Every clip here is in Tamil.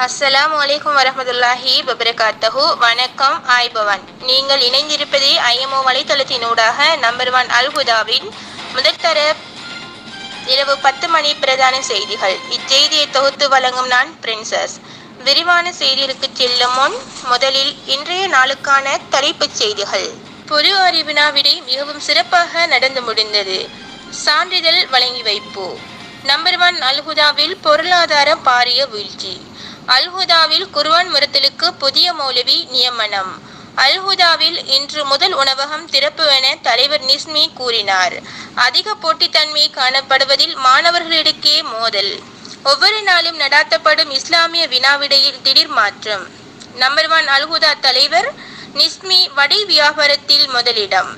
அஸ்ஸலாமு அலைக்கும் வரஹ்மத்துல்லாஹி வபரகாத்துஹு. வணக்கம், ஆய்பவன். நீங்கள் இணைந்திருப்பது ஐஎம்ஓ வலைத்தளத்தினூடாக நம்பர் 1 அல்-ஹுதாவின் முதற்தர இரவு 10 மணி பிரதான செய்திகள். இச்செய்தியை தொகுத்து வழங்கும் நான் பிரின்சஸ். விரிவான செய்திகளுக்கு செல்லும் முன் முதலில் இன்றைய நாளுக்கான தலைப்புச் செய்திகள். பொது அறிவு விடை மிகவும் சிறப்பாக நடந்து முடிந்தது. சான்றிதழ் வழங்கி வைப்பு. நம்பர் 1 அல்-ஹுதாவில் பொருளாதார பாரிய வீழ்ச்சி. அல்-ஹுதாவில் குர்ஆன் முரத்தலுக்கு புதிய மௌலவி நியமனம். அல்-ஹுதாவில் இன்று முதல் உணவகம் திறப்பு என தலைவர் நிஸ்மி கூறினார். அதிக போட்டித்தன்மை காணப்படுவதில் மாணவர்களிடையே மோதல். ஒவ்வொரு நாளும் நடாத்தப்படும் இஸ்லாமிய வினாவிடையில் திடீர் மாற்றம். நம்பர் 1 அல்-ஹுதா தலைவர் நிஸ்மி வடை வியாபாரத்தில் முதலிடம்.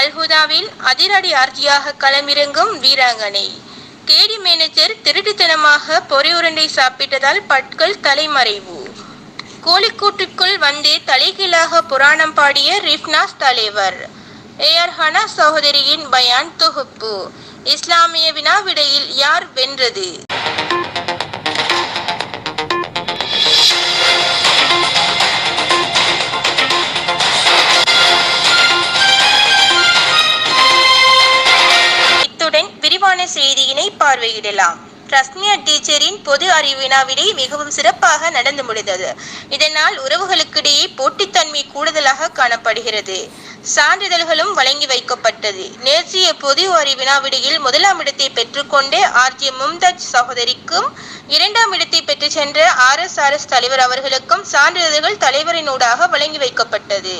அல்-ஹுதாவில் அதிரடி ஆர்ஜியாக களமிறங்கும் வீராங்கனை. கேடி மேனேஜர் திருட்டுத்தனமாக பொறியுருண்டை சாப்பிட்டதால் பட்கள் தலைமறைவு. கோழிக்கூட்டுக்குள் வந்து தலைகீழாக புராணம் பாடிய ரிப்னாஸ் தலைவர். ஏஆர் ஹனா சகோதரியின் பயான் தொகுப்பு. இஸ்லாமிய வினாவிடையில் யார் வென்றது? செய்தியினை பார்வையிடலாம். ரஸ்மியா டீச்சரின் பொது அறிவு வினாவிடை மிகவும் சிறப்பாக நடந்து முடிந்தது. இதனால் உறவுகளுக்கிடையே போட்டித்தன்மை கூடுதலாக காணப்படுகிறது. சான்றிதழ்களும் வழங்கி வைக்கப்பட்டது. நேற்றைய பொது அறிவு வினாவிடையில் 1ஆம் இடத்தை பெற்றுக்கொண்ட ஆர்ஜி மும்தாஜ் சகோதரிக்கும் 2ஆம் இடத்தை பெற்று சென்ற RSRS தலைவர் அவர்களுக்கும் சான்றிதழ்கள் தலைவரினூடாக வழங்கி வைக்கப்பட்டது.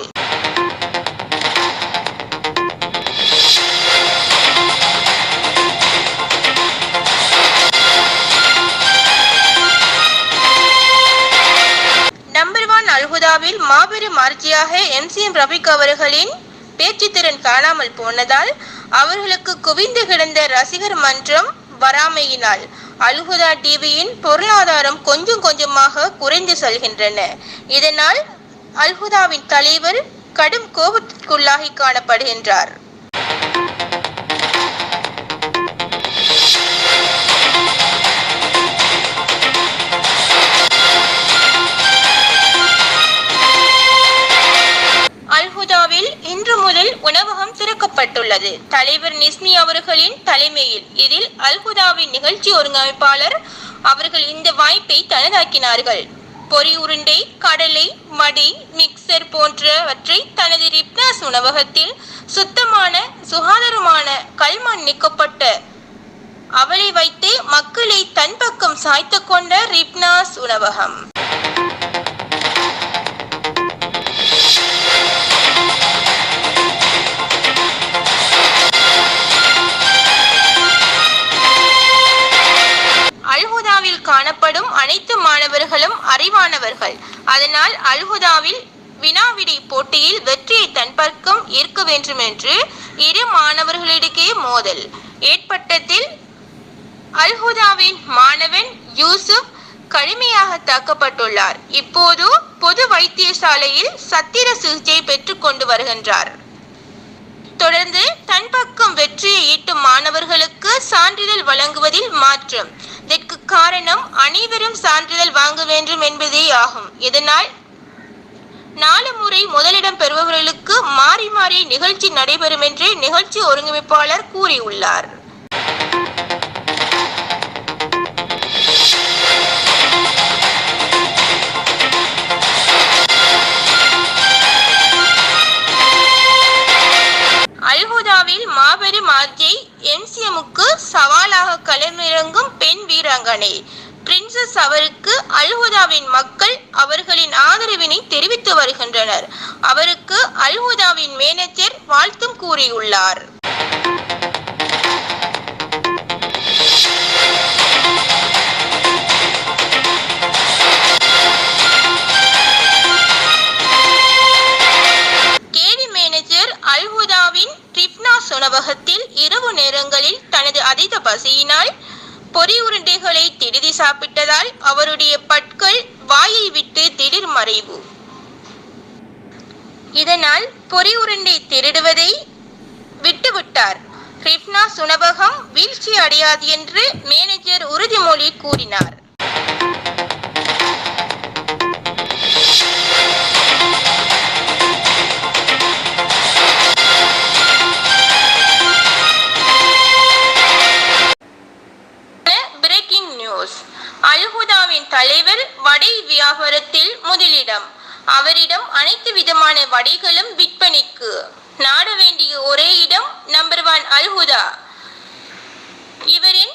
அல்-ஹுதாவில் மாபெரும் ஆர்ஜியாக MCM ரஃபீக் அவர்களின் பேச்சுத்திறன் காணாமல் போனதால் அவர்களுக்கு குவிந்து கிடந்த ரசிகர் மன்றம் வராமையினால் அல்-ஹுதா டிவியின் பொருளாதாரம் கொஞ்சம் கொஞ்சமாக குறைந்து செல்கின்றன. இதனால் அல்-ஹுதாவின் தலைவர் கடும் கோபத்திற்குள்ளாகி காணப்படுகின்றார். இன்று முதல் உணவகம் திறக்கப்பட்டுள்ளது. தலைவர் நிஸ்மி அவர்களின் தலைமையில். இதில் அல்-ஹுதாவின் நிகழ்ச்சி ஒருங்கிணைப்பாளர் அவர்கள் இந்த வாய்ப்பை தனதாக்கினார்கள். பொரி உருண்டை, கடலை, மடி, மிக்சர் போன்றவற்றை தனது ரிப்னாஸ் உணவகத்தில் சுத்தமான சுகாதாரமான கல்மண் நீக்கப்பட்ட அவளை வைத்து மக்களை தன் பக்கம் சாய்த்து கொண்ட ரிப்னாஸ் உணவகம். காணப்படும் அனைத்து மாணவர்களும் அறிவானவர்கள். அதனால் அல்-ஹுதாவில் வினாவிடை போட்டியில் வெற்றியை தன் பக்கம் இருக்க வேண்டும் என்று இரு மாணவர்களிடையே மோதல் ஏற்பட்டதில் அல்-ஹுதாவின் மாணவன் யூசுப் கடுமையாக தாக்கப்பட்டுள்ளார். இப்போது பொது வைத்தியசாலையில் சத்திர சிகிச்சை பெற்றுக் கொண்டு வருகின்றார். தொடர்ந்து தன் பக்கம் வெற்றியை ஈட்டும் மாணவர்களுக்கு சான்றிதழ் வழங்குவதில் மாற்றம். இதற்கு காரணம் அனைவரும் சான்றிதழ் வாங்க வேண்டும் என்பதே ஆகும். இதனால் 4 முறை முதலிடம் பெறுபவர்களுக்கு மாறி மாறி நிகழ்ச்சி நடைபெறும் என்று நிகழ்ச்சி ஒருங்கிணைப்பாளர் கூறியுள்ளார். அல்-ஹுதாவில் மாபெரும் ஆர்ஜி MCMக்கு சவாலாக களமிறங்கும் பெண் வீராங்கனை பிரின்சஸ் அவருக்கு அல்-ஹுதாவின் மக்கள் அவர்களின் ஆதரவினை தெரிவித்து வருகின்றனர். அவருக்கு அல்-ஹுதாவின் மேனேஜர் வாழ்த்தும் கூறியுள்ளார். கேடி மேனேஜர் அல்-ஹுதாவின் ரிப்னாஸ் உணவகத்தில் இரவு நேரங்களில் தனது அதீத பசியினால் பொரி உருண்டைகளை திருடி சாப்பிட்டதால் அவருடைய பற்கள் வாயை விட்டு திடீர் மறைவு. இதனால் பொரி உருண்டை திருடுவதை விட்டுவிட்டார். ரிப்னாஸ் உணவகம் வீழ்ச்சி அடையாது என்று மேனேஜர் உறுதிமொழி கூறினார். தலைவர் வடை வியாபாரத்தில் முதலிடம். அவரிடம் அனைத்து விதமான வடைகளும் விற்பனைக்கு. நாட வேண்டிய ஒரே இடம் நம்பர் 1 அல்ஹுதா. இவரின்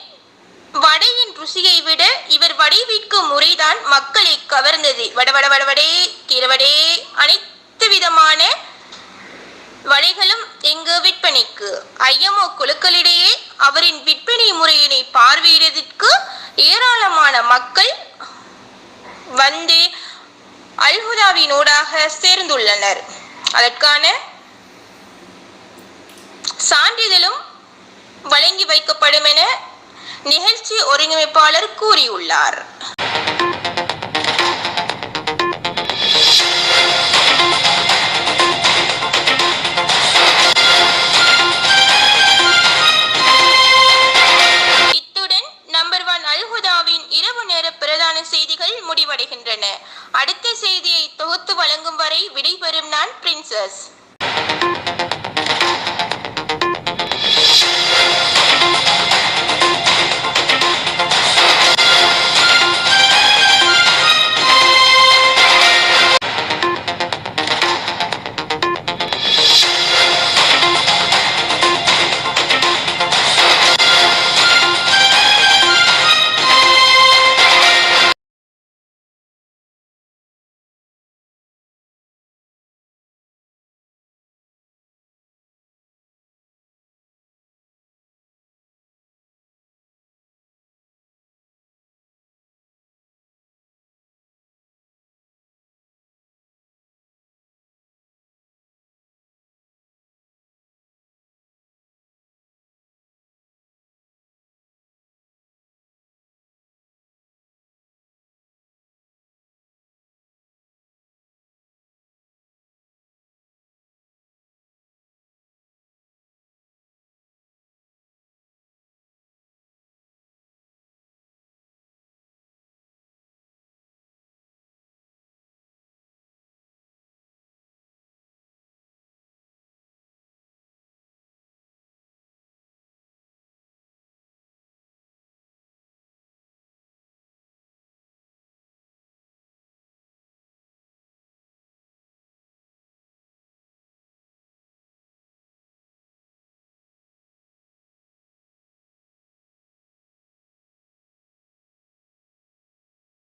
வடையின் ருசியை விட இவர் வடை விற்கும் முறைதான் மக்களை கவர்ந்தது. வடவடவடவடே கீரவடே அனைத்து விதமான வடைகளும் எங்கு விற்பனைக்கு. ஐஎம்ஓ குழுக்களிடையே அவரின் விற்பனை முறையினை பார்வையிடுவதற்கு ஏராளமான மக்கள் வந்து அல்ஹுதாவினூடாக சேர்ந்துள்ளனர். அதற்கான சான்றிதழும் வழங்கி வைக்கப்படும் என நிகழ்ச்சி ஒருங்கிணைப்பாளர் கூறியுள்ளார்.